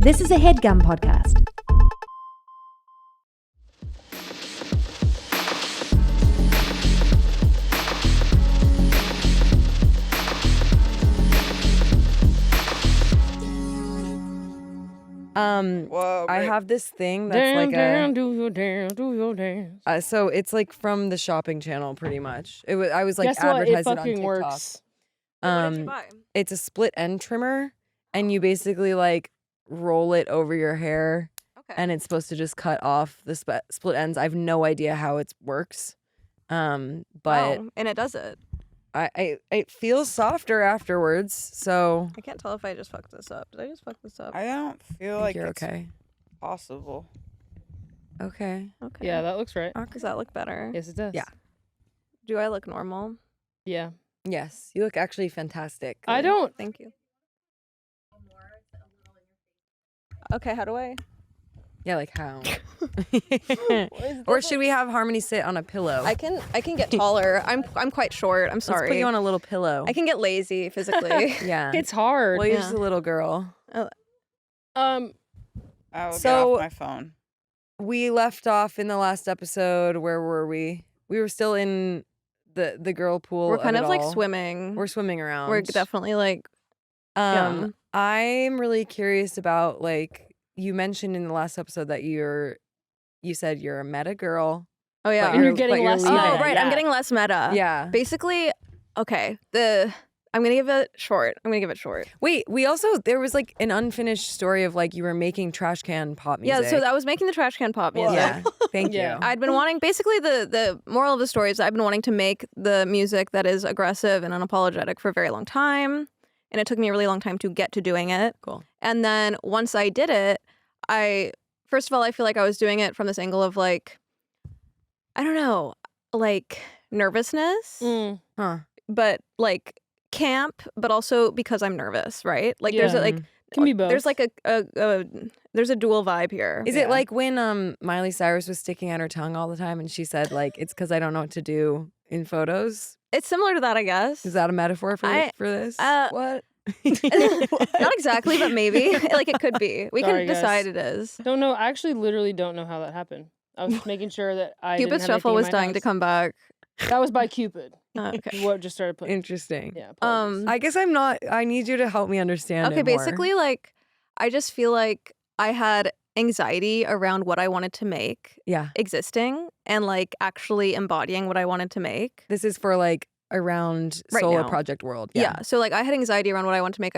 This is a Headgum podcast. Whoa, I have this thing that's Damn, like damn, do your dance, do your dance. so it's like from the shopping channel, pretty much. I was like Guess what? It advertised it on fucking TikTok. works. What did you buy? It's a split end trimmer, and you basically like roll it over your hair, Okay. and it's supposed to just cut off the split ends. I have no idea how it works, but Wow, and it does it. I it feels softer afterwards. So I can't tell if I just fucked this up. Did I just fuck this up? I don't feel I like think you're it's okay. possible. Okay. Okay. Yeah, that looks right. Does that look better? Yes, it does. Yeah. Do I look normal? Yeah. Yes, you look actually fantastic. I don't. Thank you. Okay, how do I? Yeah, like how? Or should we have Harmony sit on a pillow? I can get taller. I'm quite short. I'm Let's sorry. put you on a little pillow. I can get lazy physically. Yeah. It's hard. Well, you're Yeah. just a little girl. I will get So- off my phone. We left off in the last episode. Where were we? We were still in the girl pool. We're kind it of like all. swimming. We're swimming around. We're definitely like I'm really curious about, like, you mentioned in the last episode that you said you're a meta girl. oh yeah. You're but getting less Oh meta. right, I'm Yeah. getting less meta. Yeah. Basically, okay. I'm gonna give it short. Wait, there was like an unfinished story of like you were making trash can pop music. Yeah, so I was making the trash can pop music. Yeah. Thank Yeah. you. I'd been wanting, basically the moral of the story is I've been wanting to make the music that is aggressive and unapologetic for a very long time. And it took me a really long time to get to doing it. Cool. And then once I did it, first of all, I feel like I was doing it from this angle of like, I don't know, like nervousness, Mm. Huh. but like camp, but also because I'm nervous, right? Like there's Yeah. a, like, Can be both. there's like there's a dual vibe here. Is Yeah. it like when Miley Cyrus was sticking out her tongue all the time and she said like it's because I don't know what to do in photos? It's similar to that, I guess. Is that a metaphor for this? What? Not exactly, but maybe. Like it could be. We Sorry, can guys. decide it is. Don't know. I actually literally don't know how that happened. I was making sure that I Cupid's didn't have shuffle anything in was my dying to house. come back. That was by Cupid. Okay. What just started playing. Interesting. Yeah. apologies. I guess I need you to help me understand Okay, it more. basically, like, I just feel like I had anxiety around what I wanted to make Yeah. existing and like actually embodying what I wanted to make. This is for like around Right solo now. project world. Yeah. So like I had anxiety around what I wanted to make.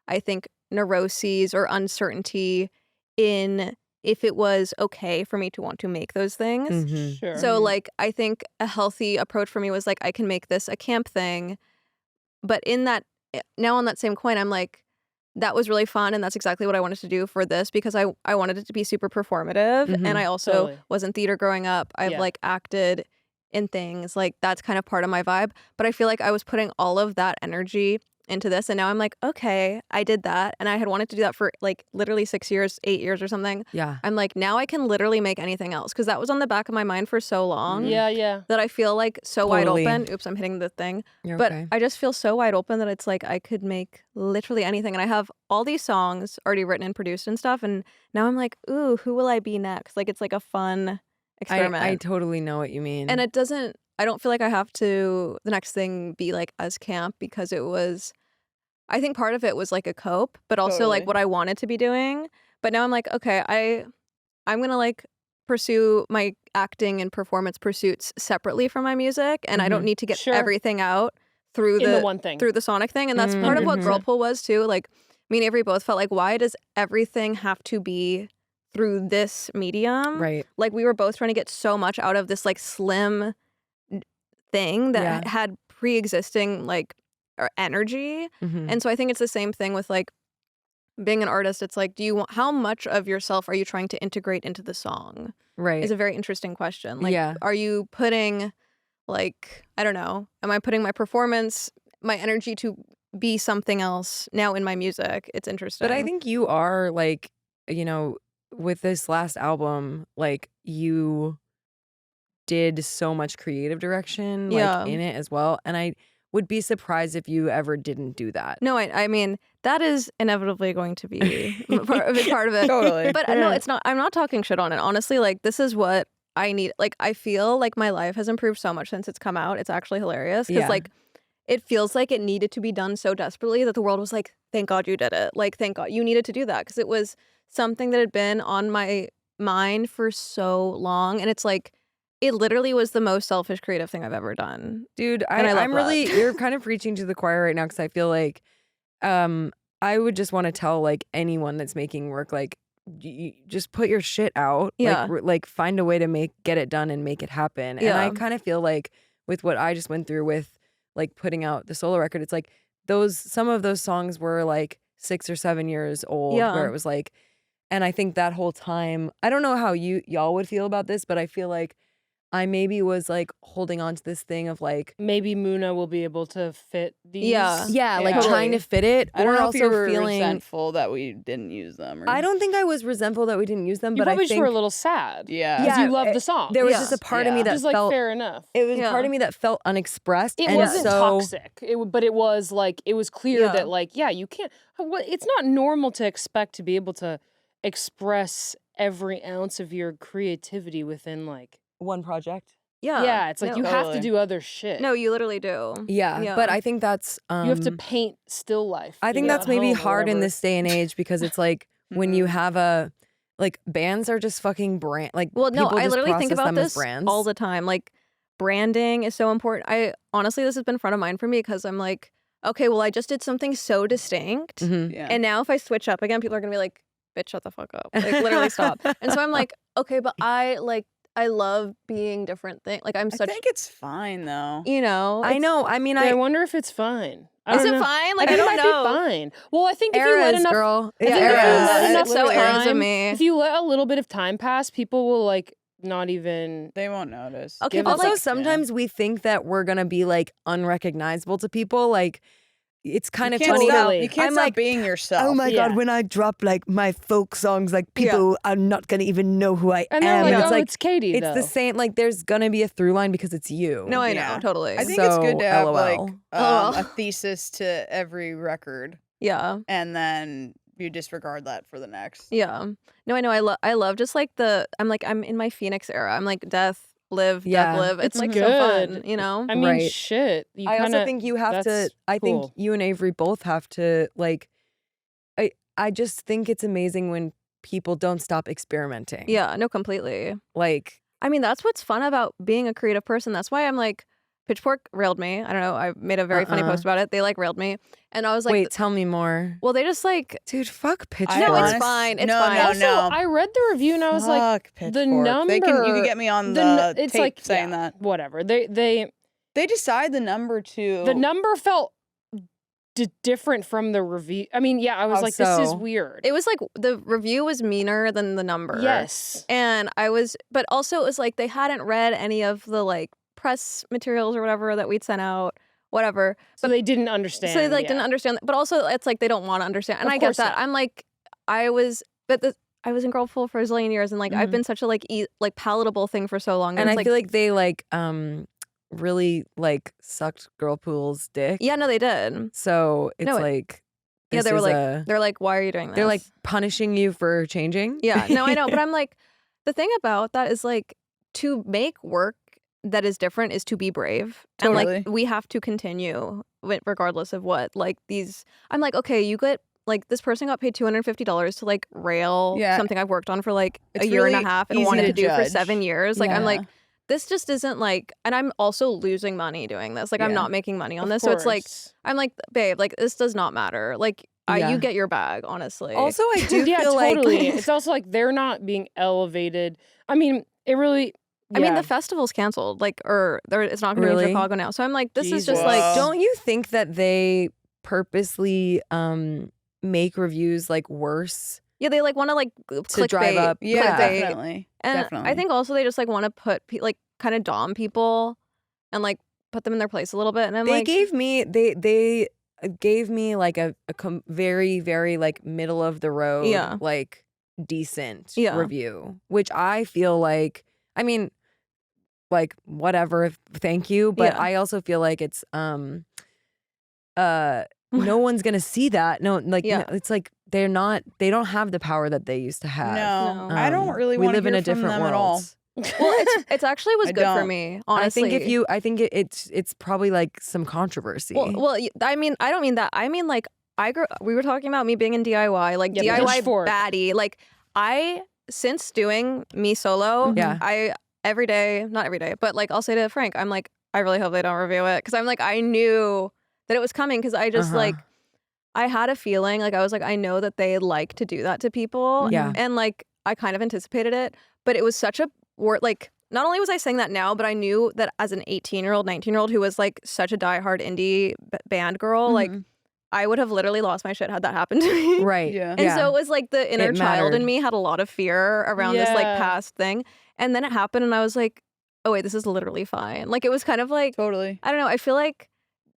I think neuroses or uncertainty in if it was okay for me to want to make those things. Mhm. Sure. So like I think a healthy approach for me was like I can make this a camp thing, but in that now on that same coin I'm like that was really fun and that's exactly what I wanted to do for this because I wanted it to be super performative Mhm. and I also Totally. was in theater growing up. I've Yeah. like acted in things like that's kind of part of my vibe, but I feel like I was putting all of that energy into this and now I'm like okay, I did that and I had wanted to do that for like literally 6 years, 8 years or something. Yeah. I'm like now I can literally make anything else because that was on the back of my mind for so long Yeah. that I feel like so Totally. wide open. Oops, I'm hitting the thing. You're But okay. I just feel so wide open that it's like I could make literally anything. And I have all these songs already written and produced and stuff. And now I'm like, ooh, who will I be next? Like it's like a fun experiment. I totally know what you mean. And I don't feel like I have to, the next thing be like as camp because it was, I think part of it was like a cope, but also like Totally. what I wanted to be doing. But now I'm like, okay, I'm going to like pursue my acting and performance pursuits separately from my music. And I don't need to get Sure. everything out through In the one thing. through the sonic thing. And that's part of what Mhm. Girlpool was too. Like me and Avery both felt like, why does everything have to be through this medium? right. Like we were both trying to get so much out of this like slim thing that Yeah. had pre-existing like energy. Mhm. And so I think it's the same thing with like being an artist. It's like, how much of yourself are you trying to integrate into the song? right. Is a very interesting question. Like, Yeah. are you putting like, I don't know, am I putting my performance, my energy to be something else now in my music? It's interesting. But I think you are like, with this last album, like you did so much creative direction like Yeah. in it as well. And I would be surprised if you ever didn't do that. No, I mean, that is inevitably going to be a big part of it. Totally. But no, it's not. I'm not talking shit on it. Honestly, like this is what I need. Like I feel like my life has improved so much since it's come out. It's actually hilarious because Yeah. like it feels like it needed to be done so desperately that the world was like, thank God you did it. Like thank God you needed to do that because it was something that had been on my mind for so long, and it's like it literally was the most selfish creative thing I've ever done. Dude, And I love I'm really, you're kind of preaching to the choir right now because I feel like I would just want to tell like anyone that's making work, like, you just put your shit out. Yeah. Like find a way to get it done and make it happen. And I Yeah. kind of feel like with what I just went through with like putting out the solo record, it's like some of those songs were like 6 or 7 years old Yeah. where it was like, and I think that whole time, I don't know how y'all would feel about this, but I feel like I maybe was like holding on to this thing of like, Maybe Muna will be able to fit these. yeah, like Yeah. trying to fit it. I don't or know also if you were feeling resentful that we didn't use them. Or... I don't think I was resentful that we didn't use them, You but probably I just think were a little sad. Yeah. Because Yeah, you love the song. there was Yeah. just a part of me Yeah. that Just like felt fair enough. it was Yeah. part of me that felt unexpressed. It and wasn't so, toxic, but it was like, it was clear Yeah. that like, yeah, you can't, it's not normal to expect to be able to express every ounce of your creativity within like, one project. yeah, it's like No. you have to Totally. do other shit. No, you literally do. Yeah, but I think that's You have to paint still life. I you think know, that's at maybe home or hard in whatever. this day and age because it's like when you Mhm. have like bands are just fucking brand like Well, no, people I just literally think process about them as this brands. all the time. Like, branding is so important. I honestly, this has been front of mind for me because I'm like, okay, well, I just did something so distinct, Mhm. Yeah. and now if I switch up again, people are gonna be like, "Bitch, shut the fuck up!" Like, literally stop. And so I'm like, okay, but I love being different things. Like, I'm I such, think it's fine though. you know, I it's- know. I mean, I I wonder if it's fine. I Is don't it know. fine? Like, I I think don't it might know. be fine. Well, I think if you let eras, enough, girl. I It's think if you eras. let It's enough so eras of time, me. if you let a little bit of time pass, people will like not even. They won't notice. Okay, Give but it Also, like, sometimes we think that we're gonna be like unrecognizable to people. Like, it's kind you of can't funny. stop, Totally. you can't I'm stop like, being yourself. Oh my Yeah. god, when I drop like my folk songs, like people are not gonna even know who I And they're am. like, And oh, it's like it's Katie. it's though. the same. Like, there's gonna be a through line because it's you. no, I Yeah. know, totally. I think it's good So, to have like LOL. LOL. a thesis to every record, yeah. and then you disregard that for the next. Yeah. No, I know. I love just like I'm in my Phoenix era. I'm like death, live, Yeah. death, live. It's It's like so fun, good. you know? I mean, Right. shit. You I also kinda- think you have to. that's I think cool. you and Avery both have to like. I just think it's amazing when people don't stop experimenting. Yeah, no, completely. Like, I mean, that's what's fun about being a creative person. That's why I'm like, Pitchfork railed me. I don't know. I made a very funny post about it. They like railed me. And I was like, wait, tell me more. well, they just like, Dude, fuck Pitchfork. no, it's honest- fine. It's no, fine. no, Also, no. I read the review and I was like, Fuck the Pitchfork. They can, you number- can get me on the the it's tape like saying yeah, that. whatever. They They decide the number too. the number felt different from the review. I mean, yeah, I was How like, this is so? weird. It was like the review was meaner than the number. Yes. And but also it was like they hadn't read any of the like press materials or whatever that we'd sent out, whatever. So they didn't understand. So they like yeah. didn't understand. But also it's like they don't want to understand. And Of I get course that. not. I'm like, I was in Girlful for a zillion years, and like I've Mhm. been such a like palatable thing for so long. And it's I feel like they like really like sucked Girl Pool's dick. yeah, no, they did. So it's No, like Yeah, this they were is like, they're like, why are you doing this? they're like punishing you for changing. yeah, no, I know, but I'm like, the thing about that is like to make work that is different is to be brave, and like Totally. we have to continue regardless of what like these. I'm like, okay, you get. Like this person got paid $250 to like rail Yeah. something I've worked on for like It's a year and a really half and easy wanted to to do for judge. 7 years. Like I'm Yeah. like, this just isn't like, and I'm also losing money doing this. Like I'm Yeah. not making money on Of this. So it's like, course. I'm like, babe, like this does not matter. Like Yeah. you get your bag, honestly. Also, I do yeah, feel totally. like It's also like they're not being elevated. I mean, it really. I mean, yeah. the festival's canceled, like, or it's not going to be Really? in Chicago now. So I'm like, this is Jesus. just like, Whoa. don't you think that they purposely make reviews like worse? yeah, they like want to like clickbait, drive up- Yeah, clickbait. definitely. And Definitely. I think also they just like want to put like kind of dom people and like put them in their place a little bit. And I'm They like, gave me gave me like a very very like middle of the road Yeah. like decent Yeah. review, which I feel like, I mean, like whatever, thank you, but Yeah. I also feel like it's no one's gonna see that. No, like Yeah. no, it's like they don't have the power that they used to have. No, No. I don't really we want to live in hear a different from them world. at all. Well, it's actually was I good for don't. me, honestly. I think it's probably like some controversy. I mean, I don't mean that. I mean, like, we were talking about me being in DIY, like Yeah, DIY pitchfork. baddie. Like, since doing me solo, Yeah. I every day, not every day, but like I'll say to Frank, I'm like, I really hope they don't review it because I'm like, I knew that it was coming because I just like, I had a feeling like I was like, I know that they like to do that to people, Yeah. and like I kind of anticipated it, but it was such a word like. Not only was I saying that now, but I knew that as an 18-year-old, 19-year-old who was like such a diehard indie band girl, like I would have literally lost my shit had that happened to me. Right. Yeah. And so it was like the inner It child in mattered. me had a lot of fear around this like Yeah. past thing. And then it happened and I was like, oh wait, this is literally fine. Like it was kind of like, Totally. I don't know, I feel like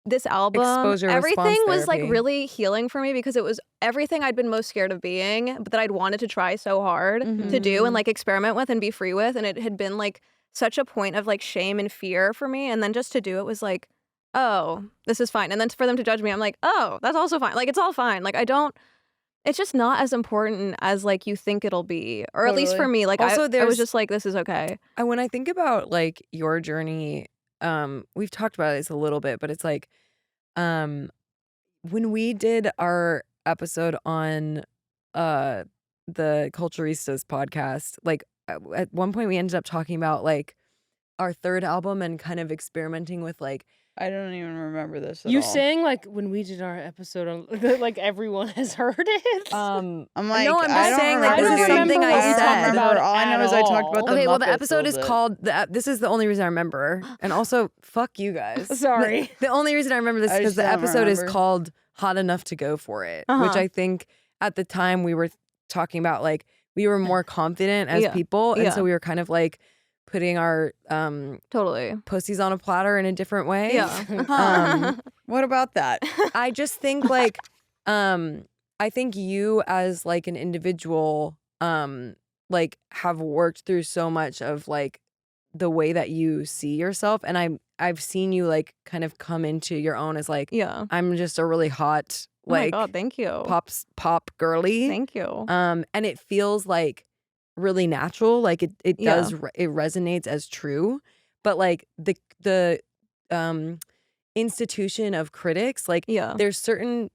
this album, Exposure everything response was like therapy. really healing for me because it was everything I'd been most scared of being, but that I'd wanted to try so hard to do and like experiment with and be free with. And it had been like such a point of like shame and fear for me. And then just to do it was like, oh, this is fine. And then for them to judge me, I'm like, oh, that's also fine. Like, it's all fine. Like, it's just not as important as like you think it'll be. Or at least for Totally. me, like Also, I was there's- just like, this is okay. And when I think about like your journey, we've talked about this a little bit, but it's like, when we did our episode on the Culturistas podcast, like at one point we ended up talking about like our third album and kind of experimenting with like I don't even remember this at You all. saying like when we did our episode on like everyone has heard it. I'm like, no, I'm I just don't saying like remember this is doing- something what I we don't said. talked remember. about All I know at is I talked all. about the Okay, well, the Muppets a episode is little bit. called this is the only reason I remember, and also fuck you guys. Sorry. The only reason I remember this I is because just the don't episode is remember. called "Hot Enough to Go for It," which Uh-huh. I think at the time we were talking about like we were more confident as Yeah. people, and Yeah. so we were kind of like putting our Totally. pussies on a platter in a different way. Yeah. What about that? I just think like I think you as like an individual like have worked through so much of like the way that you see yourself, and I've seen you like kind of come into your own as like Yeah. I'm just a really hot Oh my like God, thank you. pop girly. Thank you. And it feels like really natural, like it Yeah. does it resonates as true, but like the institution of critics, like Yeah. there's certain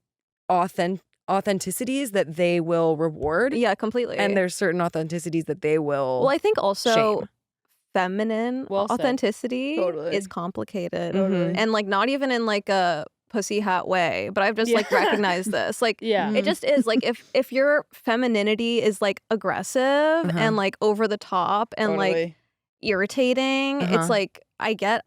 authenticities that they will reward, Yeah, completely. and there's certain authenticities that they will well, I think also shame. feminine Well said. authenticity Totally. is complicated. Mhm. And like not even in like a pussy hat way, but I've just like Yeah. recognized this. Like Yeah. it just is like if your femininity is like aggressive Uh-huh. and like over the top and like Totally. irritating, Uh-huh. it's like I get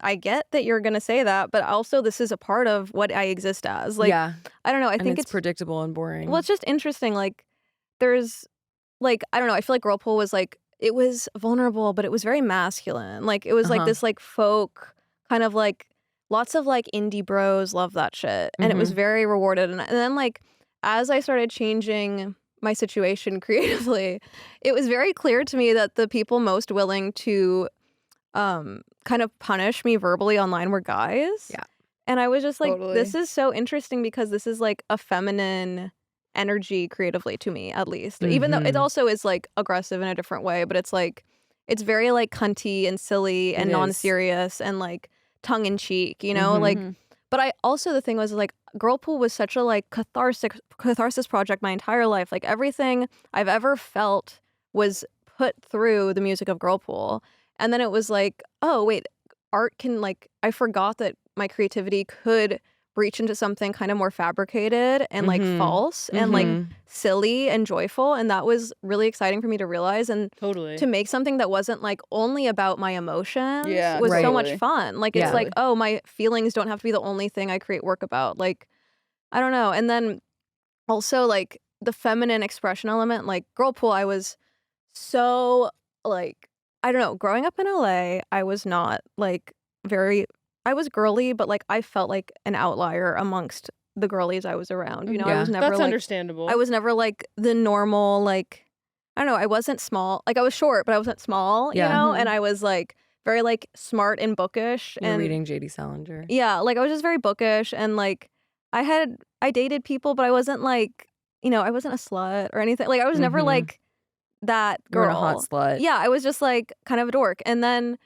that you're gonna say that, but also this is a part of what I exist as. Like yeah, I don't know. I and think it's predictable and boring. well, it's just interesting. Like, there's, like, I don't know. I feel like Girlpool was like, it was vulnerable, but it was very masculine. Like, it was like Uh-huh. this, like, folk kind of like, lots of like indie bros love that shit. And it was very rewarded. And then, like, as I started changing my situation creatively, it was very clear to me that the people most willing to kind of punish me verbally online were guys. Yeah. And I was just like, Totally. this is so interesting because this is like a feminine energy creatively to me, at least. Even though it Mhm. also is like aggressive in a different way, but it's like, it's very like cunty and silly and It is. non-serious and like tongue in cheek, you know? Like, Mhm. but I also, the thing was like, Girlpool was such a like catharsis project my entire life. Like everything I've ever felt was put through the music of Girlpool. And then it was like, oh, wait, art can like, I forgot that my creativity could reach into something kind of more fabricated and like Mhm. false and like Mhm. silly and joyful. And that was really exciting for me to realize. And Totally. to make something that wasn't like only about my emotions Yeah, was so much totally. fun. Like it's Yeah. like, oh, my feelings don't have to be the only thing I create work about. Like, I don't know. And then also like the feminine expression element, like Girlpool, I was so like, I don't know, growing up in LA, I was not like I was girly, but like I felt like an outlier amongst the girlies I was around. You know, I Yeah. was never That's like understandable. I was never like the normal, like, I don't know, I wasn't small. Like I was short, but I wasn't small, Yeah. you know? And I was like very like smart and bookish. You're and reading J.D. Salinger. yeah, like I was just very bookish and like I dated people, but I wasn't like, I wasn't a slut or anything. Like I was never Mhm. like that You weren't girl. a hot slut. Yeah, I was just like kind of a dork. And then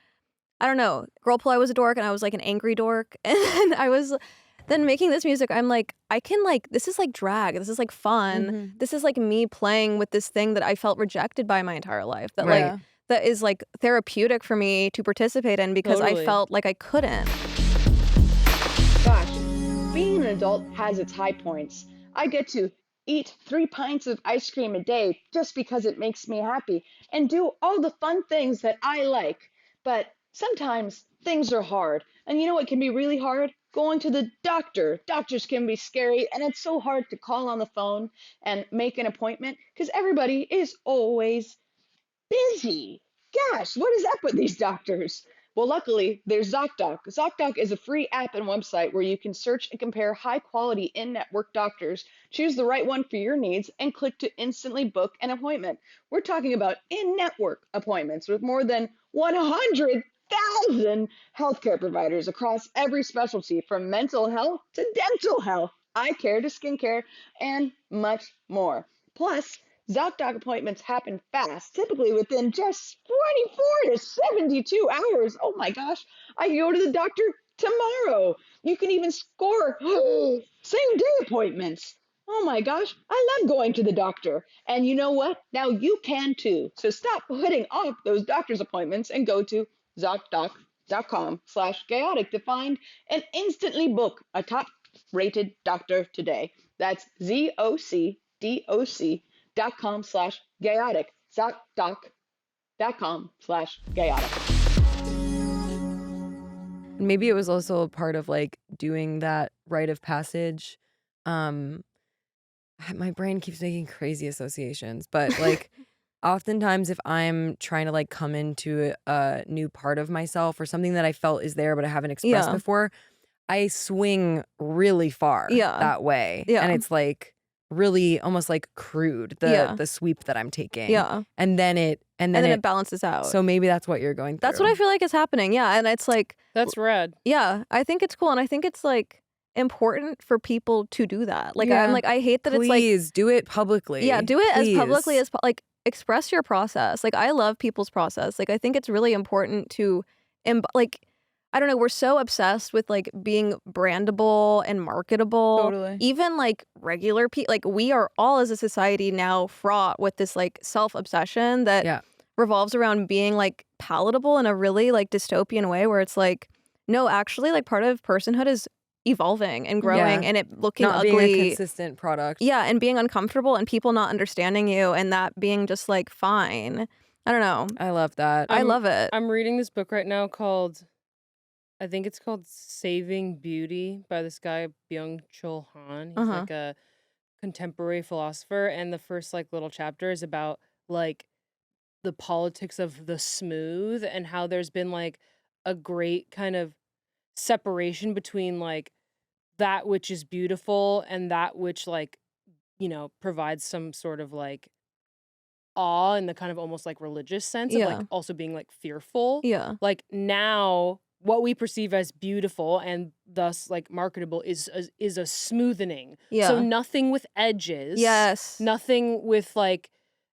I don't know, girl pool I was a dork and I was like an angry dork. And then I was then making this music, I'm like, I can like, this is like drag. This is like fun. Mhm. This is like me playing with this thing that I felt rejected by my entire life. That Right. like that is like therapeutic for me to participate in because I Totally. felt like I couldn't. Gosh, being an adult has its high points. I get to eat 3 pints of ice cream a day just because it makes me happy and do all the fun things that I like. But sometimes things are hard. And you know what can be really hard? Going to the doctor. Doctors can be scary, and it's so hard to call on the phone and make an appointment because everybody is always busy. Gosh, what is up with these doctors? Well, luckily, there's ZocDoc. ZocDoc is a free app and website where you can search and compare high quality in network doctors, choose the right one for your needs, and click to instantly book an appointment. We're talking about in network appointments with more than 100,000 healthcare providers across every specialty from mental health to dental health, eye care to skincare, and much more. Plus, ZocDoc appointments happen fast, typically within just 24 to 72 hours. Oh my gosh, I can go to the doctor tomorrow. You can even score same day appointments. Oh my gosh, I love going to the doctor. And you know what? Now you can too. So stop putting off those doctor's appointments and go to ZocDoc.com/chaotic to find and instantly book a top rated doctor today. That's ZocDoc.com/chaotic. ZocDoc.com/chaotic. Maybe it was also a part of like doing that rite of passage. My brain keeps making crazy associations, but like oftentimes if I'm trying to like come into a new part of myself or something that I felt is there but I haven't expressed Yeah. before, I swing really far Yeah. that way. Yeah. And it's like really almost like crude, Yeah. the sweep that I'm taking. Yeah. And then it And then it balances out. so maybe that's what you're going through. That's what I feel like is happening. Yeah. And it's like, That's rad. yeah, I think it's cool. And I think it's like important for people to do that. Like, Yeah. I'm like, I hate that it's like, Please do it publicly. yeah, do it as publicly Please. as like express your process. Like I love people's process. Like I think it's really important to like I don't know, we're so obsessed with like being brandable and marketable. Totally. Even like regular people, like we are all as a society now fraught with this like self-obsession that Yeah. revolves around being like palatable in a really like dystopian way where it's like no, actually like part of personhood is evolving and growing Yeah. and it looking Not ugly. being a consistent product. Yeah, and being uncomfortable and people not understanding you and that being just like fine. I don't know. I love that. I love it. I'm reading this book right now called, I think it's called Saving Beauty by this guy Byung-Chul Han. He's Uh-huh. like a contemporary philosopher, and the first like little chapter is about like the politics of the smooth and how there's been like a great kind of separation between like that which is beautiful and that which like provides some sort of like awe in the kind of almost like religious sense of Yeah. like also being like fearful. Yeah. Like now what we perceive as beautiful and thus like marketable is a smoothening. Yeah. So nothing with edges. Yes. Nothing with like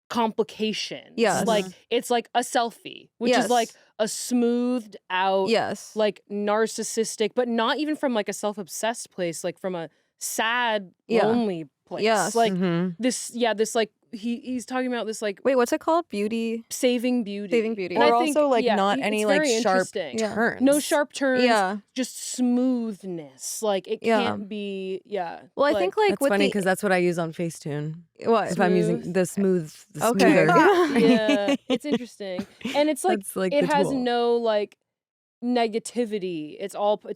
complications. Yes. Like it's like a selfie, which is like Yes. a smoothed out Yes. like narcissistic, but not even from like a self-obsessed place, like from a sad, Yeah. lonely place. Yes. Like Mhm. this like he's talking about this like Wait, what's it called? Beauty. saving beauty. Saving beauty. And Or I think, also like yeah, not it's any like very sharp interesting. Yeah. turns. No sharp turns. Yeah. Just smoothness. Like it Yeah. can't be. Yeah. Well, I think like That's with funny the because that's what I use on Facetune. what? If I'm using the smoother. Okay. yeah, it's interesting, and it's like That's like it the has tool. no like negativity. It's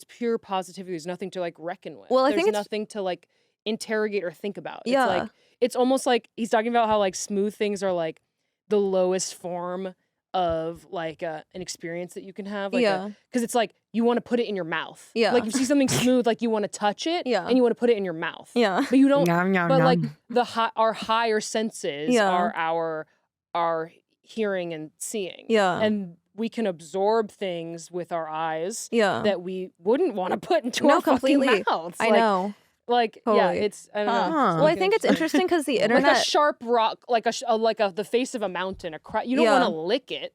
pure positivity. There's nothing to like reckon with. Well, I There's think it's- nothing to like interrogate or think about. Yeah. It's like it's almost like he's talking about how like smooth things are like the lowest form of like an experience that you can have. Like Yeah. because it's like you want to put it in your mouth. Yeah. Like you see something smooth, like you want to touch it. Yeah. And you want to put it in your mouth. Yeah. But you don't. Nom, nom, But like nom. our higher senses Yeah. are our hearing and seeing. Yeah. And we can absorb things with our eyes Yeah. that we wouldn't want to put into No, our fucking completely. mouths. I Like, know. Like, yeah, Totally. it's I don't know. Huh. Well, I think it's interesting because the like internet. a sharp rock, like the face of a mountain. You don't Yeah. want to lick it,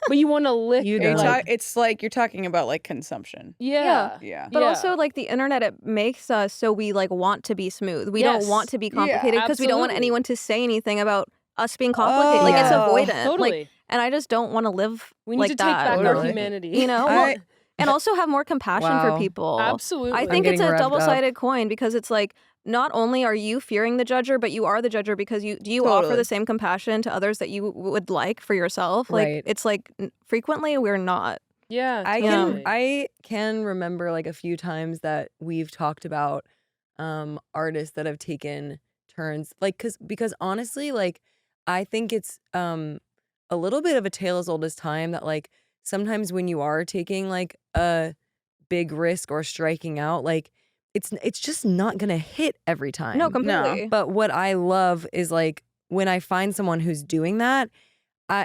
but you want to lick. You Are you don't. ta- it's like you're talking about like consumption. Yeah. Yeah. But Yeah. also, like, the internet, it makes us so we, like, want to be smooth. We don't Yes. want to be Yeah, complicated because we don't want absolutely. anyone to say anything about us being complicated. Like, it's Oh. avoidant. Totally. Like, and I just don't want to live We need like to take that. back our Totally. humanity. You know? I- And also have more compassion Wow. for people. Absolutely. I I'm think it's getting a revved up. double-sided coin because it's like, not only are you fearing the judger, but you are the judger because do you offer Totally. the same compassion to others that you would like for yourself? Like, Right. it's like, frequently we're not. Yeah. totally. I can remember like a few times that we've talked about artists that have taken turns, like because honestly, like I think it's a little bit of a tale as old as time that like sometimes when you are taking like a big risk or striking out, like it's just not gonna hit every time. No, completely. But what I love is like when I find someone who's doing that,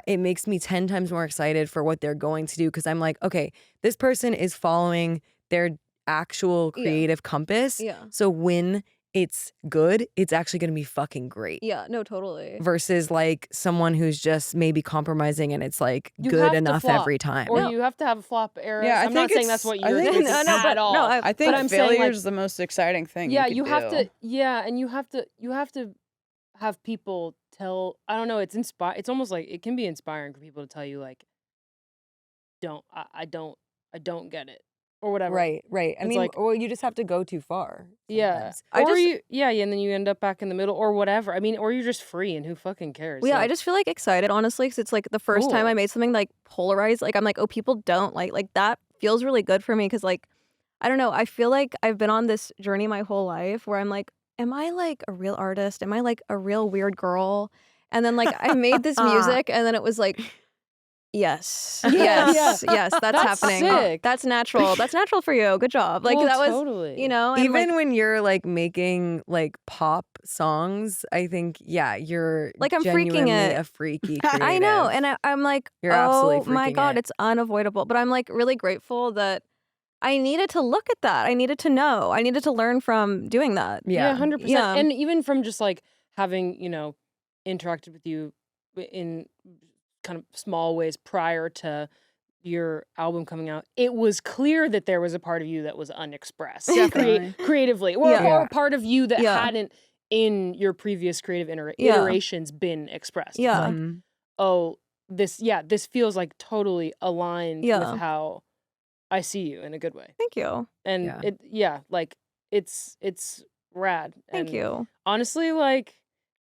it makes me 10 times more excited for what they're going to do because I'm like, okay, this person is following their actual Yeah. creative compass. Yeah. So when it's good, it's actually going to be fucking great. Yeah, no, totally. Versus like someone who's just maybe compromising and it's like You good have to enough flop, every time. Or you have to have a flop era. Yeah, I I'm not think saying that's what I you're think doing it's- No, but at all. no, I think I'm saying, failure like- is the most exciting thing. Yeah, you have do. to. Yeah, and you have to have people tell. I don't know. It's It's almost like it can be inspiring for people to tell you like, I don't get it or whatever. Right. I It's mean, like- well, you just have to go too far. Yeah. sometimes. And then you end up back in the middle or whatever. I mean, or you're just free and who fucking cares? Well, yeah, I Like, just feel like excited, honestly, because it's like the first time Cool. I made something like polarized. Like, I'm like, oh, people don't like that feels really good for me because, like, I don't know. I feel like I've been on this journey my whole life where I'm like, am I like a real artist? Am I like a real weird girl? And then like I made this music and then it was like, yes, yes, yes, that's happening. sick. That's natural. That's natural for you. Good job. Like well, that was, totally. you know, and Even like, when you're like making like pop songs, I think you're Like, I'm freaking genuinely it. a freaky. I know, creative. and I'm like, You're absolutely oh my freaking god, it. it's unavoidable. But I'm like really grateful that I needed to look at that. I needed to know. I needed to learn from doing that. Yeah, yeah. 100%. Yeah. And even from just like having, interacted with you in kind of small ways prior to your album coming out, it was clear that there was a part of you that was unexpressed Definitely. creatively, or, Yeah. or a part of you that Yeah. hadn't in your previous creative Yeah. iterations been expressed. It's Yeah. like, Mhm. oh, this feels like totally aligned Yeah. with how I see you in a good way. Thank you. And Yeah. it's rad. Thank And you. honestly, like,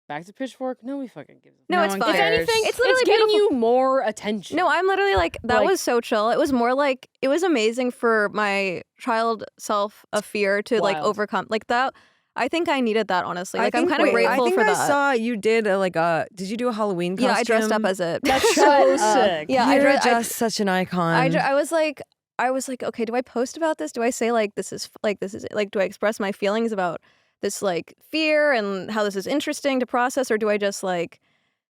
back to Pitchfork, nobody fucking gives a No, No it's one fine. If cares. anything, It's literally getting beautiful. you more attention. No, I'm literally like, that Like- was so chill. It was more like, it was amazing for my child self of fear to like Wild. overcome. Like that, I think I needed that, honestly. Like, I'm think- kind of wait, grateful I think for I that. saw you did did you do a Halloween costume? Yeah, I dressed up as it. That's so sick. Yeah, You're I just such an icon. I was like, okay, do I post about this? Do I say like this is like do I express my feelings about this like fear and how this is interesting to process, or do I just like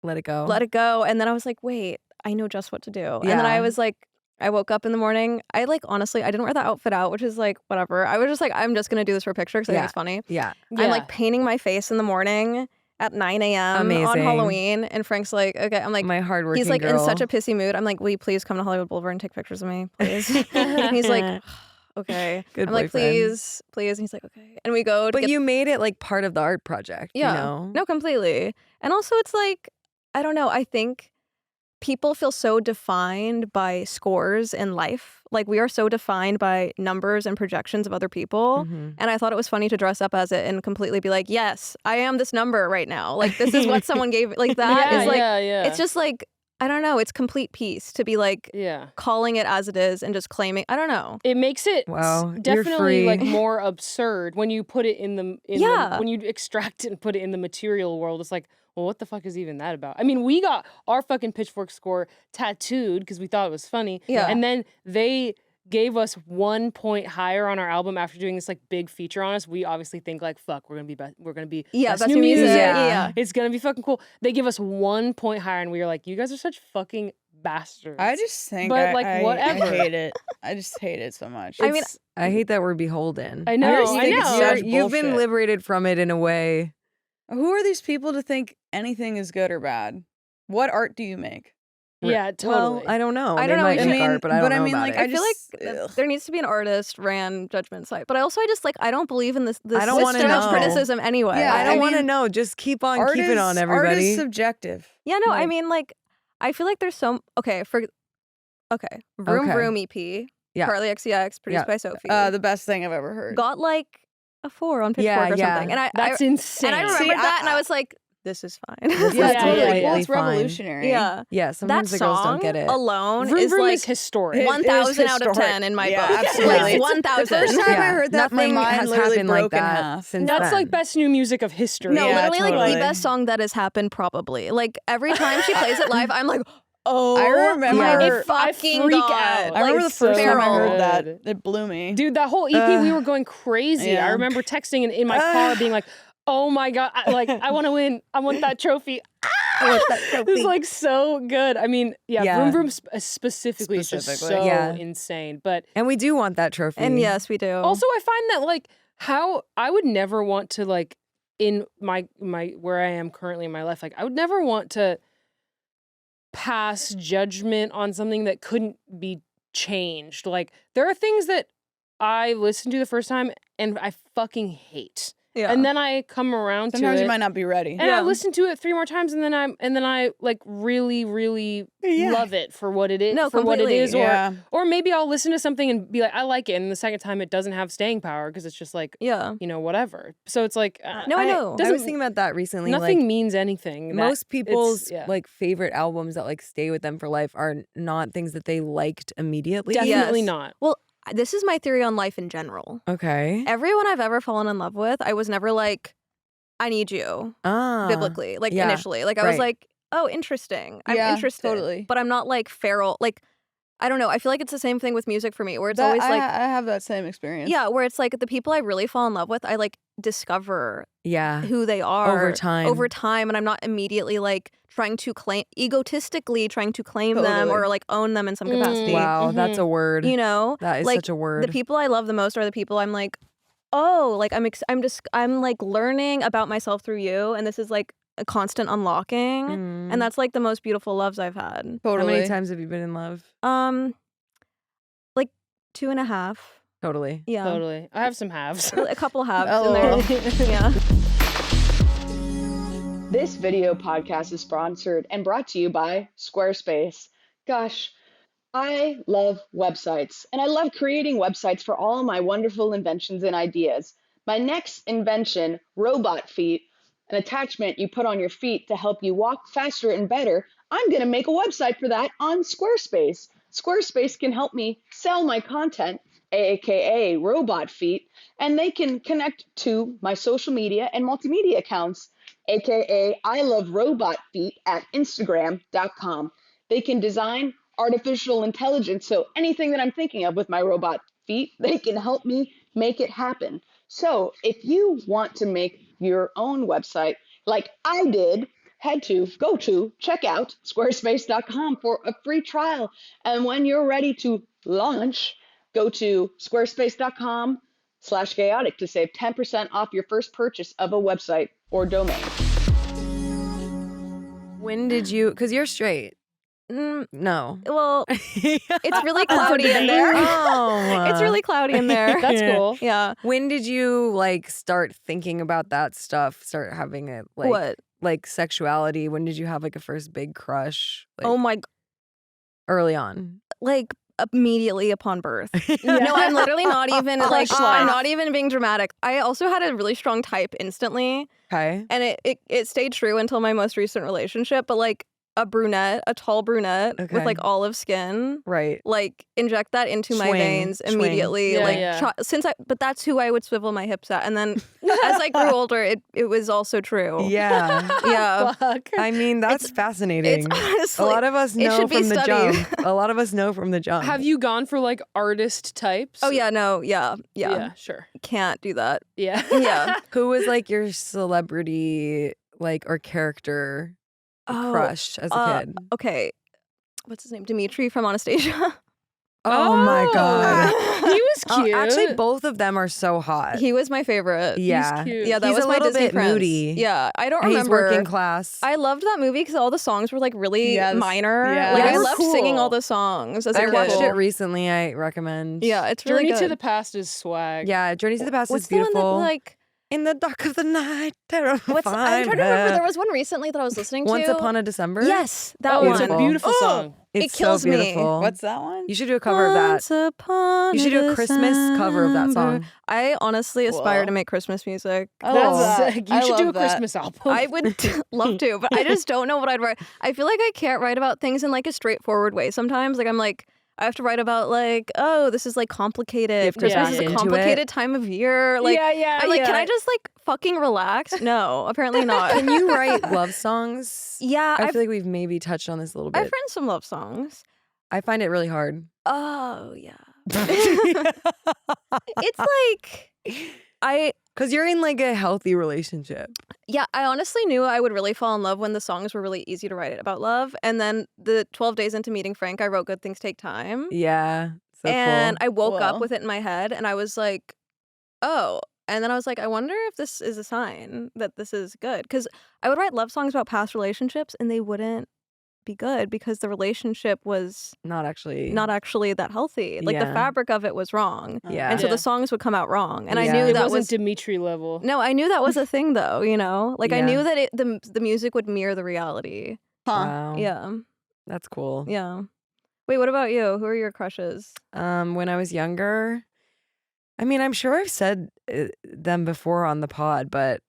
Let it go. let it go? And then I was like, wait, I know just what to do. And then I Yeah. was like, I woke up in the morning. I like honestly, I didn't wear the outfit out, which is like whatever. I was just like, I'm just gonna do this for a picture because I think Yeah. it's funny. Yeah. I'm like painting my face in the morning at 9 a.m. on Amazing. Halloween, and Frank's like, okay, I'm like. My hardworking He's like girl. in such a pissy mood. I'm like, will you please come to Hollywood Boulevard and take pictures of me, please? And he's like, okay. Good I'm like, boyfriend. please. And he's like, okay. And we go to But get, you made it like part of the art project. yeah, You know? no, completely. And also it's like, I don't know. I think people feel so defined by scores in life. Like we are so defined by numbers and projections of other people. Mhm. And I thought it was funny to dress up as it and completely be like, yes, I am this number right now. Like this is what someone gave. Like that is like, yeah. it's just like, I don't know. It's complete peace to be like yeah. calling it as it is and just claiming. I don't know. It makes it Wow, you're definitely free. like more absurd when you put it in the Yeah. when you extract it and put it in the material world. It's like, well, what the fuck is even that about? I mean, we got our fucking Pitchfork score tattooed because we thought it was funny. Yeah. And then they gave us 1 point higher on our album after doing this like big feature on us. We obviously think like, fuck, we're gonna be Yeah, best best new new music. music. Yeah. It's gonna be fucking cool. They give us 1 point higher, and we were like, you guys are such fucking bastards. I just think But, I, like, I whatever. hate it. I just hate it so much. I mean, I hate that we're beholden. I know, just I think it's know. such You've been bullshit. liberated from it in a way. Who are these people to think anything is good or bad? What art do you make? Yeah, totally. Well, I don't know. I they don't know might either. make art, but I don't know about like, it. I feel like ugh. there needs to be an artist-ran judgment site. But I just like, I don't believe in this I don't wanna system of know. criticism anyway. Yeah, I don't I want to mean, know. Just keep on art keeping is, on, art everybody. is subjective. Yeah, no, I Like- mean, like, I feel like there's so Vroom Okay. Vroom EP, Yeah. Charlie XCX, produced Yeah. by Sophie, The best thing I've ever heard. got like a 4 on Pitchfork Yeah, or yeah. something, and That's insane. and I remembered See, that, and I I- was like, this is fine. This yeah, is Yeah, totally. yeah, Well, yeah. it's revolutionary. Yeah. Yeah, That sometimes the girls song don't get it. alone Vroom is Vroom like is historic. It 1,000 is out of historic. 10 in my Yeah, book. absolutely. Like It's- 1,000. The first time I Yeah. heard that, my Nothing mind has literally happened like broke in that half. since That's then. like best new music of history. No, Yeah, literally like totally. the best song that has happened probably. Like every time she plays it live, I'm like, oh, I remember- my Yeah. I fucking freak God. out. I remember Like, the first time I feral. heard that, Good. it blew me. Dude, that whole EP, we were going crazy. Yeah. I remember texting in my car being like, oh my God, I want to win. I want that trophy. It was like so good. I mean, yeah, Yeah. Vroom Vroom specifically is just Specifically. so Yeah. insane. But And we do want that trophy. And yes, we do. also I find that like how I would never want to like in my where I am currently in my life, like I would never want to pass judgment on something that couldn't be changed. Like there are things that I listened to the first time and I fucking hate. yeah. And then I come around Sometimes to you it. might not be ready. And I listen to it 3 more times, and then I like really, really Yeah. love it for what it is. No, for what it completely. is, Yeah. or maybe I'll listen to something and be like, I like it, and the second time it doesn't have staying power because it's just like yeah. whatever. So it's like No, I know. I doesn't- was thinking about that recently. nothing like, means anything. most people's yeah. like favorite albums that like stay with them for life are not things that they liked immediately. Definitely Yes. not. Well, this is my theory on life in general. Okay. Everyone I've ever fallen in love with, I was never like, I need you biblically, like yeah, initially. Like I was right. like, oh, interesting. I'm Yeah, interested. totally. But I'm not like feral. Like, I don't know. I feel like it's the same thing with music for me, where it's That- always like, I have that same experience. yeah, where it's like the people I really fall in love with, I like discover Yeah. who they are Over time. and I'm not immediately like egotistically trying to claim them Totally. or like own them in some capacity. Wow, that's a word. You know, That is like such a word. the people I love the most are the people I'm like, oh, like I'm like learning about myself through you, and this is like a constant unlocking, Mm. and that's like the most beautiful loves I've had. How Totally. many times have you been in love? Like 2.5. Totally. Yeah, Totally. I have some halves. a couple halves LOL. in there. Yeah. This video podcast is sponsored and brought to you by Squarespace. Gosh, I love websites, and I love creating websites for all my wonderful inventions and ideas. My next invention, robot feet, an attachment you put on your feet to help you walk faster and better, I'm going to make a website for that on Squarespace. Squarespace can help me sell my content, aka robot feet, and they can connect to my social media and multimedia accounts, aka I love robot feet at Instagram.com. They can design artificial intelligence, so anything that I'm thinking of with my robot feet, they can help me make it happen. So if you want to make your own website like I did, check out squarespace.com for a free trial. And when you're ready to launch, go to squarespace.com/gayotic to save 10% off your first purchase of a website or domain. When did you? Because you're straight. No. Well, it's really cloudy in there. Oh. It's really cloudy in there. That's cool. Yeah. When did you like start thinking about that stuff? Start having it like What? like sexuality? When did you have like a first big crush? Like, Oh my, early on. like immediately upon birth. No, I'm literally not even like, Crush I'm life. not even being dramatic. I also had a really strong type instantly, Okay. and it stayed true until my most recent relationship, but like a tall brunette Okay. with like olive skin. Right. Like inject that into my Swing, veins swing. immediately. Yeah, like yeah. but that's who I would swivel my hips at. And then as I grew older, it was also true. Yeah. Yeah. Fuck. I mean, that's fascinating. It's honestly a lot of us it know should be from the studied. jump. A lot of us know from the jump. Have you gone for like artist types? Oh yeah, no, yeah. Sure. Can't do that. Yeah. Yeah. Who was like your celebrity like or character Oh, crush as a kid? Okay. what's his name? Dimitri from Anastasia. Oh my god. He was cute. Actually, both of them are so hot. He was my favorite. Yeah. He's cute. Yeah, that He's was a my little Disney bit prince. moody. Yeah, I don't And remember. He's working class. I loved that movie because all the songs were like really Yes, minor. yeah. Like They I were loved singing cool. all the songs as a I kid. watched it recently. I recommend. Yeah, it's really Journey good. to the Past is swag. Yeah, Journey to the Past What's is beautiful. the one that like? In the dark of the night, terrifying. I'm trying to remember. There was one recently that I was listening to. Once Upon a December. Yes, that Oh, one. it's a beautiful Oh, song. It's it kills so me. beautiful. What's that one? You should do a cover of that. Once upon You should do a Christmas cover of that December. song. I honestly aspire Whoa. to make Christmas music. I love That's that. sick. You I should do a love that. Christmas album. I would love to, but I just don't know what I'd write. I feel like I can't write about things in like a straightforward way sometimes. Like I'm like, I have to write about like, oh, this is like complicated. have to Christmas back is a into complicated it. time of year. Like, yeah. I'm like, can I just like fucking relax? No, apparently not. Can you write love songs? Yeah, I I've feel like we've maybe touched on this a little bit. written some love songs. I find it really hard. Oh yeah. It's like Because you're in like a healthy relationship. yeah, I honestly knew I would really fall in love when the songs were really easy to write about love. And then the 12 days into meeting Frank, I wrote Good Things Take Time. Yeah. So and cool. I woke up Cool. with it in my head and I was like, oh. And then I was like, I wonder if this is a sign that this is good. Because I would write love songs about past relationships and they wouldn't be good because the relationship was Not actually. not actually that healthy. Like the Yeah. fabric of it was wrong. Yeah. And so Yeah. the songs would come out wrong. And I Yeah. knew It that wasn't was Dimitri level. no, I knew that was a thing though, you know? Like I Yeah. knew that the music would mirror the reality. Huh. Wow. Yeah. That's cool. Yeah. Wait, what about you? Who are your crushes? When I was younger, I mean, I'm sure I've said them before on the pod, but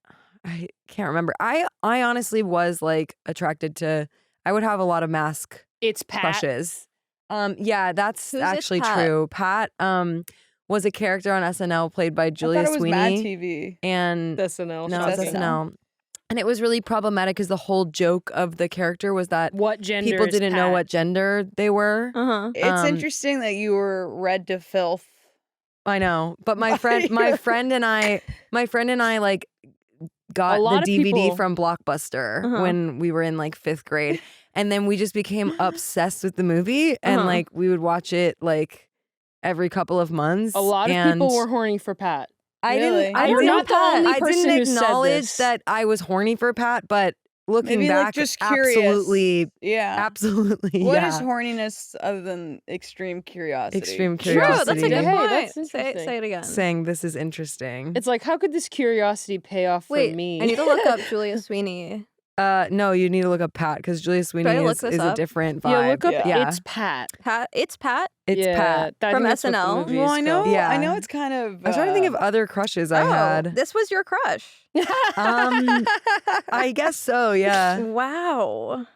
I can't remember. I honestly was like attracted to. I would have a lot of mask It's Pat. crushes. Yeah, that's Who's this actually Pat? true. Pat was a character on SNL played by I Julia thought it was Mad Sweeney, TV. and SNL. no, That's it's SNL. SNL. And it was really problematic because the whole joke of the character was that What gender people is didn't know Pat? what gender they were. Uh-huh. It's interesting that you were read to filth. I know, but my friend and I like got A the lot of DVD people- from Blockbuster Uh-huh. when we were in like 5th grade, and then we just became obsessed with the movie, and Uh-huh. like we would watch it like every couple of months. A lot of and people were horny for Pat. I Really? didn't. I You're didn't, not the only I person didn't who said acknowledge this. that I was horny for Pat, but looking Maybe, like, back, just curious. absolutely, Yeah. absolutely. What yeah. is horniness other than extreme curiosity? Extreme True, curiosity? that's a good Hey, point. that's Say interesting. it again. Saying this is interesting. It's like, how could this curiosity pay off for Wait, me? I need to look up Julia Sweeney. No, you need to look up Pat because Julia Sweeney I look is this a up? different vibe. Yeah, look up Yeah. It's Pat. Pat, it's Pat. It's yeah, Pat. I From think that's what the SNL? movie Well, is I know. Yeah. I know it's kind of. I was trying to think of other crushes I had. This was your crush. I guess so. Yeah. Wow.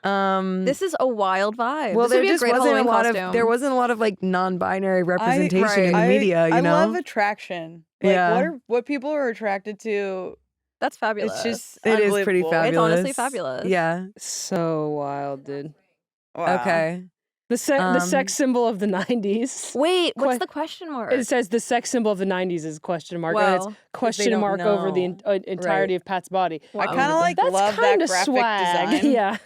This This is a wild vibe. well, this would there be just a great wasn't Halloween a lot costume. of there wasn't a lot of like non-binary representation in the I- media. You I know. love attraction. Like, Yeah. what people are attracted to. That's fabulous. It's just it is pretty unbelievable. fabulous. It's honestly fabulous. Yeah. So wild, dude. Wow. Okay. The sex symbol of the 90s. Wait, what's Que- the question mark? It says the sex symbol of the 90s is question mark. And it's Wow. question don't mark over the know. entirety Right. of Pat's body. I Wow. kind of like That's love that kind of graphic swag. design. Yeah.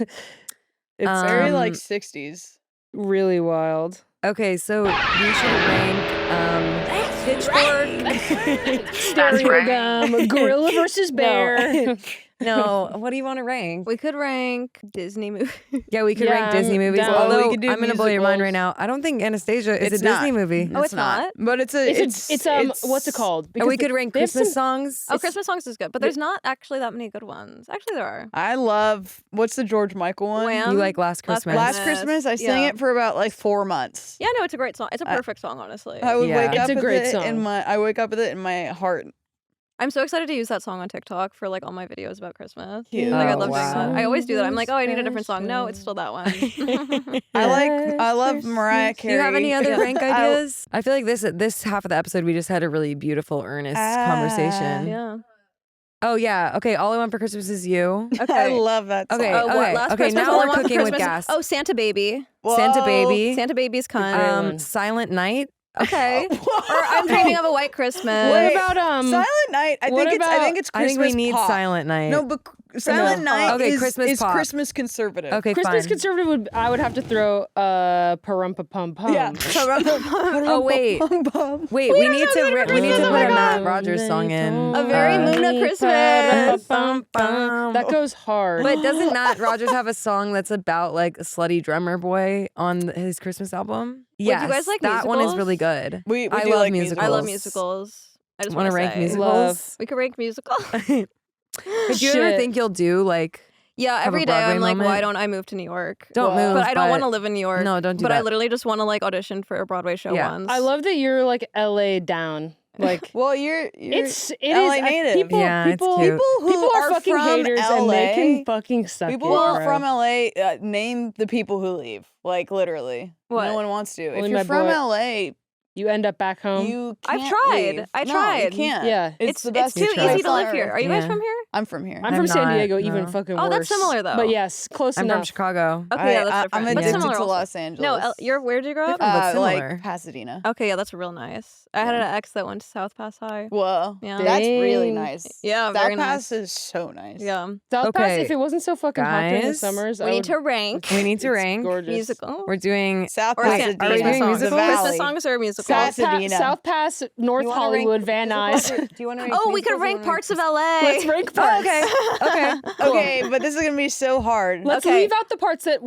It's very Um, like 60s. Really wild. Okay. So we should rank Pitchfork. Stereo gum, gorilla versus bear. No. What do you want to rank? We could rank Disney movies. Yeah, we could Yeah, rank Disney I'm movies. down. Although We could do I'm gonna blow your mind right musicals. now. I don't think Anastasia is It's a Disney not. movie. Oh, it's not? But it's a. It's what's it called? Or Because we could rank they have Christmas some- songs. Oh, Christmas songs is good, but there's not actually that many good ones. Actually, there are. I love. What's the George Michael one? Wham! You like Last Last Christmas? Last Christmas. I sang Yeah. it for about like 4 months. Yeah, no, it's a great song. It's a I- perfect song, honestly. I would Yeah. wake It's up a with great it song. in my. I wake up with it in my heart. I'm so excited to use that song on TikTok for like all my videos about Christmas. Cute. Like I Oh, love doing wow. that. I always do that. I'm like, oh, I need a different song. No, it's still that one. I love Mariah Do Carey. you have any other Yeah. rank ideas? I feel like this half of the episode we just had a really beautiful, earnest conversation. yeah. Oh yeah. Okay. All I Want for Christmas Is You. I Okay. love that song. Okay. Oh, what? Last Okay, Christmas, now All I we're Want for cooking with Christmas- gas. Oh, Santa Baby. Santa Whoa. Baby. Santa Baby's cunt. great one. Silent Night. Okay. Or I'm Dreaming of a White Christmas. What Wait, about Silent Night. I what think it's about- Christmas I think we need pop. Silent Night. No, but Silent Night Okay, is Christmas pop. Christmas conservative. Okay, Christmas fine. conservative I would have to throw Parumpa Pum Pum. Yeah. Oh wait, wait. We need to put a Matt Rogers song in. A very Moona Christmas. That goes hard. But doesn't Matt Rogers have a song that's about like a slutty drummer boy on his Christmas album? Yes, you guys like that one is musicals? really good. We I do love like musicals. I love musicals. I just Want to rank say. musicals? Love. We could rank musicals. Did you ever think you'll do like? Yeah, Have a every day Broadway I'm like, moment? why don't I move to New York? Don't Well, move, But I don't want to live in New York. No, don't do But that. I literally just want to like audition for a Broadway show Yeah. once. I love that you're like LA down. Like Well, you're it LA is native. people Yeah, it's people cute. people are fucking from haters and they LA, can fucking suck People it, who are bro. from LA name the people who leave. Like literally, What? no one wants to. Only If my you're from boy. LA, You end up back home. you I've can't tried. leave. I No, tried. You can't. Yeah. it's the best. too You tried. easy to on live here. earth. Are you guys Yeah. from here? I'm from here. I'm I'm from San not, Diego, no. even fucking Oh, worse. that's similar, though. But yes, close I'm enough. from Chicago. Okay, yeah, that's I'm different. That's addicted similar to also. Los Angeles. No, where'd you grow up? Different, but like similar. Pasadena. Okay, yeah, that's real nice. I had an ex that went to South Pass High. Well, Yeah. that's really Dang. nice. Yeah, South very Pass nice. is so nice. Yeah. South Pass, Okay, if it wasn't so fucking hot during the guys, summers, We I need would, to rank We need to it's rank. gorgeous. musical. We're doing. South Or Pasadena. Christmas doing songs. musicals? The Christmas Valley. songs or musicals? South, Pasadena. South Pass, North Hollywood, Van Nuys. Do you want to rank? Oh, we could rank parts of LA. Let's rank parts. Okay. Okay, but this is gonna be so hard. Let's Okay. leave out the parts that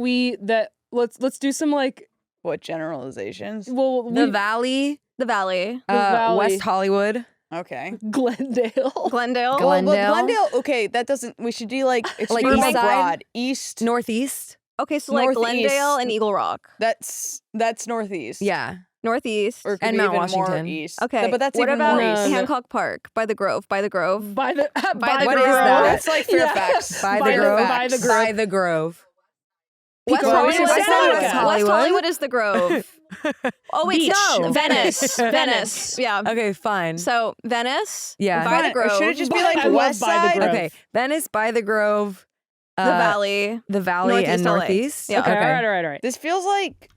let's do some like What generalizations? well The Valley, The Valley. Valley. West Hollywood, Okay. Glendale. Glendale. Glen- Well, but Glendale? Glendale. Okay, that doesn't. We should do like it should Like be east like side? broad east. Northeast. Okay, so like Northeast. Glendale and Eagle Rock. That's northeast. Yeah. Northeast. Or it could And be Mount even Washington. more east. Okay. but that's what even about more No, east. no. Hancock Park? By the Grove. By the Grove. By the By the What Grove. is that? That's like Yeah. Fairfax. By By the the- Grove. by the Grove. By the Grove. West Well, we Hollywood. should say West West Hollywood. Hollywood. Is the Grove. Oh wait, Beach. no, Venice. Venice. Venice. Yeah. Okay, fine. So Venice. Yeah. By the Fine, or Grove. should it just be I like love west By the side? Grove. Okay, Venice, by the Grove, the Valley. the Valley, and Northeast LA. Northeast. Yeah. Okay, all right. This feels like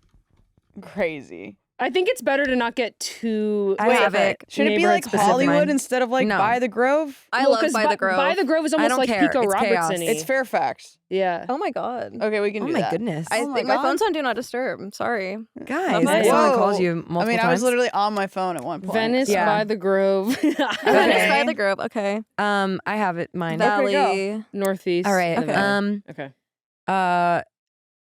crazy. I think it's better to not get too I have it. Should it be like neighborhood-specific. Hollywood Mine. instead of like No. by the Grove? I Well, love 'cause By the Grove. By the Grove is almost don't like care. Pico It's chaos. Robertson-y. It's Fairfax. Yeah. Oh my god. Okay, we can Oh do my that. goodness, I Oh my think my God. phone's on Do Not Disturb. I'm sorry. guys! Okay. Someone Whoa. calls you multiple I mean, times. I was literally on my phone at one point. Venice Yeah. by the Grove. Venice Okay. by the Grove. Okay. I have it. Mine. Valley. Northeast. All right. Okay. Okay.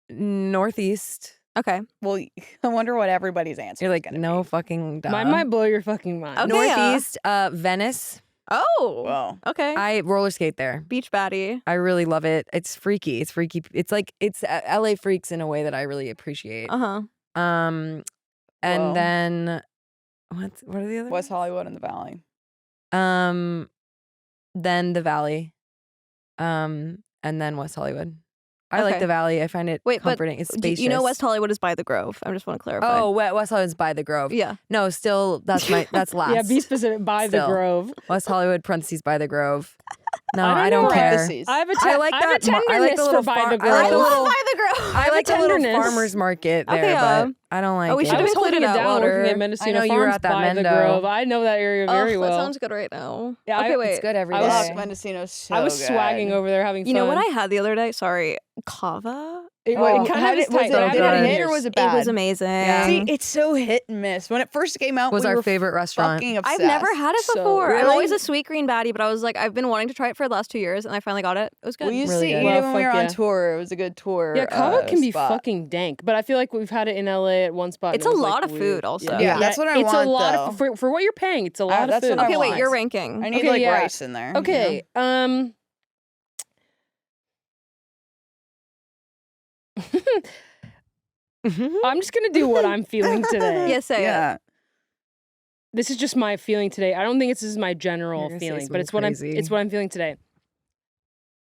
Northeast. Okay. Well, I wonder what everybody's answer. You're is like gonna no be. fucking duh. Mine might blow your fucking mind. Okay. Northeast. Venice. Oh. Whoa. Okay. I roller skate there. Beach baddie. I really love it. It's freaky. It's freaky. It's like it's LA freaks in a way that I really appreciate. Uh-huh. And Well. then what are the other West ones? Hollywood and the Valley. Then the Valley. And then West Hollywood. I like Okay. the Valley. I find it Wait, but comforting. It's Do spacious. you know West Hollywood is by the Grove. I just want to clarify. Oh, West Hollywood's by the Grove. Yeah. No, still that's last. Yeah, be specific. By Still. the Grove. West Hollywood parentheses by the Grove. No, I I don't don't know. care. Parentheses. I have a, I like I have a that I like tenderness the little for By far- the I Grove. like the little- by the Grove. I like the little tenderness. farmer's market there, Okay, yeah. but I don't like Oh, we it. should I have was holding included it down Atwater. working at Mendocino I know you were Farms at that by the Mendo. Grove. I know that area very Oh, well. that sounds good right now. Yeah, Okay, wait. It's good every I day. was- Mendocino's so I was good. swagging over there having fun. You know what I had the other day? Sorry. Kava? It, Oh, it kind how of is did- was tight. it I a haven't good had it in hit or years. was it bad? It was amazing. See, it's so hit and miss. When it first came out, Was we our were favorite restaurant. fucking I've obsessed. never had it So- before. I'm Really? always a sweet green baddie, but I was like, I've been wanting to try it for the last 2 years, and I finally got it. It was good. We used Really to good. eat Well, it when we fuck were on yeah. tour. It was a good tour. Yeah, Kava can be spot. fucking dank, but I feel like we've had it in LA at one spot. and It's it a was, lot like, of weird. food also. Yeah, that's what I it's want, a lot though. of for what you're paying. It's a lot of that's food. what I Okay, wait, want. you're ranking. I need Okay, like yeah. rice in there. Okay. I'm just gonna do what I'm feeling today. Yes, say it. Yeah. This is just my feeling today. I don't think this is my You're general gonna say feeling, but something it's what crazy. it's what I'm feeling today.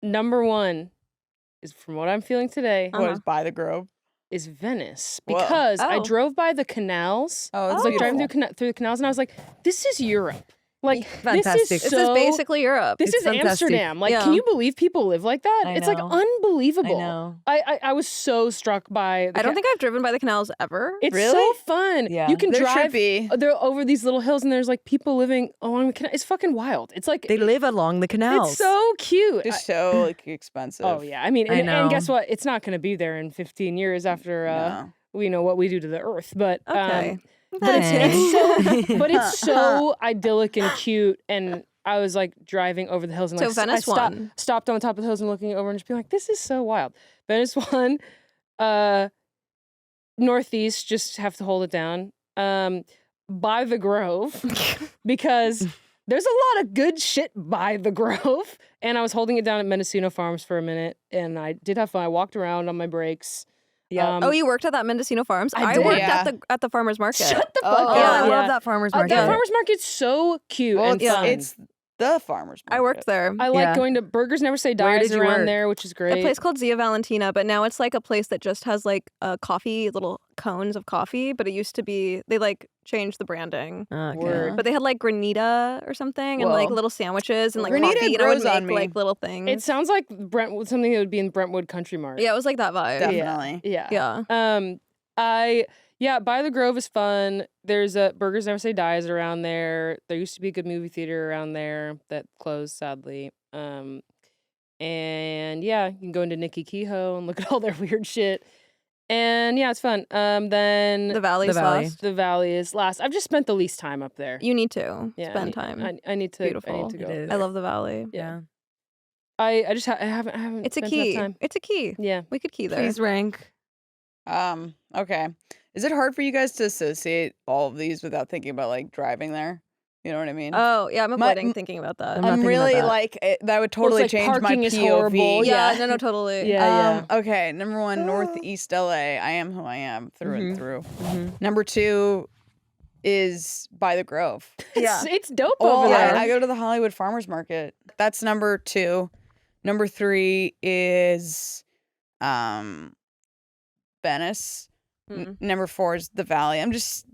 Number 1 is from what I'm feeling today What is by the Grove? is Venice Whoa. because I Oh. drove by the canals. Oh, I it's was like driving beautiful. through the canals, and I was like, "This is Europe." Like Fantastic. This is basically Europe. This It's is fantastic. Amsterdam. Like, Yeah. can you believe people live like that? I It's like know. unbelievable. I know. I was so struck by. I don't think I've driven by the canals ever. it's Really? so fun. Yeah. You can There should drive be. over these little hills, and there's like people living along the canal. It's fucking wild. It's like They live along the canals. it's so cute. Just so like expensive. Oh yeah, I mean, I and guess know. what? It's not going to be there in 15 years after No. we know what we do to the earth. But Okay. but it's so but it's Uh-huh. so idyllic and cute. And I was like driving over the hills and So like Venice I won. stopped on the top of the hills and looking over and just being like, this is so wild. Venice won. Northeast, just have to hold it down. By the Grove, because there's a lot of good shit by the Grove. And I was holding it down at Mendocino Farms for a minute, and I did have fun. I walked around on my breaks. Yeah. Oh, you worked at that Mendocino Farms? I did. worked Yeah. at the farmer's market. Shut the Oh, fuck up. yeah, I Yeah. love that farmer's market. That farmer's market's so cute Well, and it's, fun. it's the farmer's market. I worked there. I like Yeah. going to Burgers Never Say Where Dies did you around work? there, which is great. A place called Zia Valentina, but now it's like a place that just has like coffee, little cones of coffee. But it used to be they like changed the branding. Okay. Word. But they had like granita or something, and like Whoa. little sandwiches and like Granita coffee, and I would grows on make me. like little things. It sounds like something that would be in Brentwood Country Mart. yeah, it was like that vibe. Definitely. Yeah. Yeah. By the Grove is fun. There's a Burgers Never Say Dies around there. There used to be a good movie theater around there that closed sadly. And yeah, you can go into Nikki Kehoe and look at all their weird shit. And yeah, it's fun. Then The Valley's The Valley. last. the Valley is last. I've just spent the least time up there. You need to Yeah, spend time. I need to. I Beautiful. need to go. It up is. I there. love the Valley. Yeah. I just I haven't. It's a spent enough key. Time. It's a key. Yeah. We could key there. Please rank. Okay. Is it hard for you guys to associate all of these without thinking about like driving there? You know what I mean? Oh yeah, I'm My- avoiding thinking about that. I'm not I'm thinking really about that. like that would Well, it's totally like change my parking is POV. horrible. yeah, yeah. no, totally. Yeah. Okay, number one, Northeast LA. I am who I am through and through. Mhm. Number two is By the Grove. Yeah. It's dope Oh, over there. I go to the Hollywood Farmers Market. That's number two. Number three is Venice. Number four is the Valley. I'm just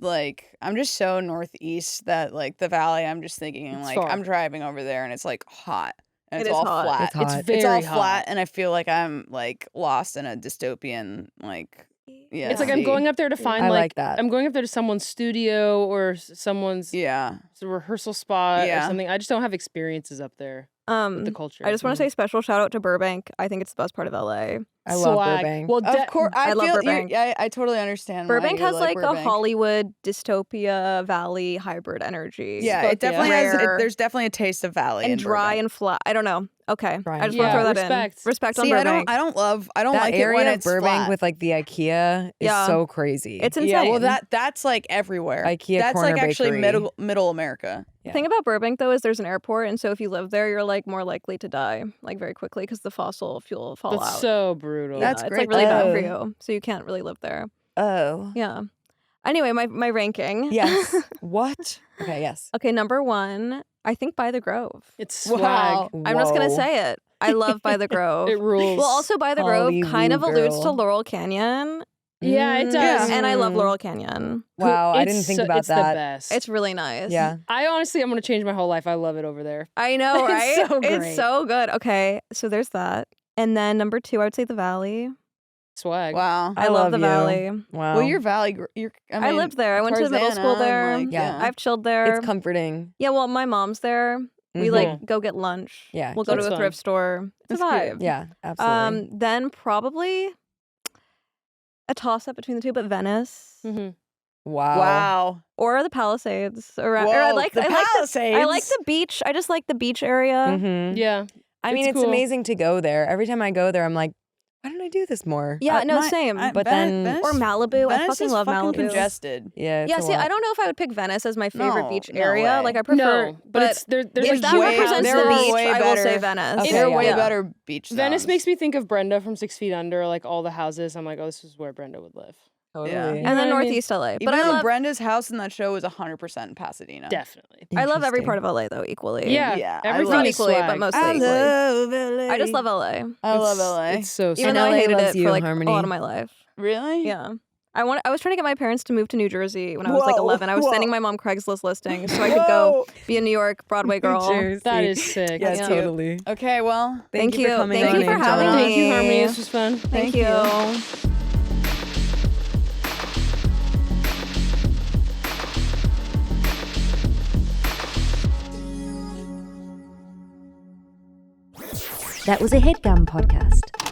so northeast that like the Valley, I'm just thinking It's like far. I'm driving over there and it's like hot. And It it's is all hot. flat. It's hot. It's It's all very flat hot. and I feel like I'm like lost in a dystopian like yeah. It's like I'm going up there to find I like like that. I'm going up there to someone's studio or someone's Yeah. rehearsal spot or Yeah. something. I just don't have experiences up there with the culture. I just want to say special shout out to Burbank. I think it's the best part of LA. I love Swag. Burbank. Well, Of course, I love feel Burbank. I totally understand. why Burbank you has like a Burbank. Hollywood dystopia valley hybrid energy. Yeah, Fuck it definitely has. Rare. There's definitely a taste of valley and in dry Burbank. and flat. I don't know. Okay, Dry I and just want to flat. throw that Respect. in. Respect on See, I Burbank. don't that like it when area of it's Burbank flat. with like the IKEA is Yeah. so crazy. It's insane. Yeah, well that's like everywhere. IKEA that's Corner like actually Bakery. middle America. The thing about Burbank though is there's an airport, and so if you live there, you're like more likely to die like very quickly because the fossil fuel will fall That's out. so brutal. Yeah, That's it's great. like really bad for Oh. you, so you can't really live there. Oh. Yeah. Anyway, my ranking. Yes. What? Okay, yes. Okay, number one, I think By the Grove. It's swag. Wow. I'm just gonna Whoa. say it. I love By the Grove. It rules. Well, also By the Grove kind of Hollywood alludes to girl. Laurel Canyon, Yeah, it does. Yeah. and I love Laurel Canyon. Wow, I It's didn't think so- about it's that. the best. It's really nice. Yeah. I honestly, I'm gonna change my whole life. I love it over there. I know, It's right? so It's great. so good. Okay, so there's that, and then number two, I would say the Valley. Swag. Wow. I love the you. Valley. Wow. Well, you're Valley. I lived there. I went to middle school Tarzana, there. like, Yeah. I've chilled there. It's comforting. Yeah, well, my mom's there. We Mhm. like go get lunch. Yeah, we'll go to that's a fun. thrift store. It's That's a cute. vibe. Yeah, absolutely. Then probably a toss up between the two, but Venice Mm-hmm. wow. Wow. or the Palisades. Or I Whoa, like the I like Palisades. I like the beach. I just like the beach area. Mhm. Yeah. I mean, it's cool. amazing to go there. Every time I go there, I'm like, why don't I do this more? Yeah, no, My- same. But then- Or Malibu. I Venice fucking is love fucking Malibu. congested. Yeah. It's Yeah, a see, lot. I don't know if I would pick Venice as my favorite No, beach no area. way. Like I prefer, No, but it's there's if like that way- represents there the are beach, way I will say better- Venice. Okay, There are way yeah. better beach zones. Venice makes me think of Brenda from 6 Feet Under, like all the houses. I'm like, oh, this is where Brenda would live. Totally. Yeah. And You then know what I mean? Northeast LA. Even But I though love Brenda's house in that show was 100% in Pasadena. Definitely. I love every Interesting. part of LA though equally. Yeah. Yeah, I Everything love- Not is equally, swag. but mostly I equally. love LA. I just love LA. I love It's- LA. It's so Even And though I LA hated loves it you, for like Harmony. a lot of my life. Really? Yeah. I was trying to get my parents to move to New Jersey when I was like Whoa, 11. I was whoa. sending my mom Craigslist listings so I could go be a New York Broadway girl. Jersey. That is sick. Yeah, That's totally. Okay, well, Thank you for coming Thank on you for and having joining me. us. Thank you, Harmony. This was fun. Thank you. That was a Headgum podcast.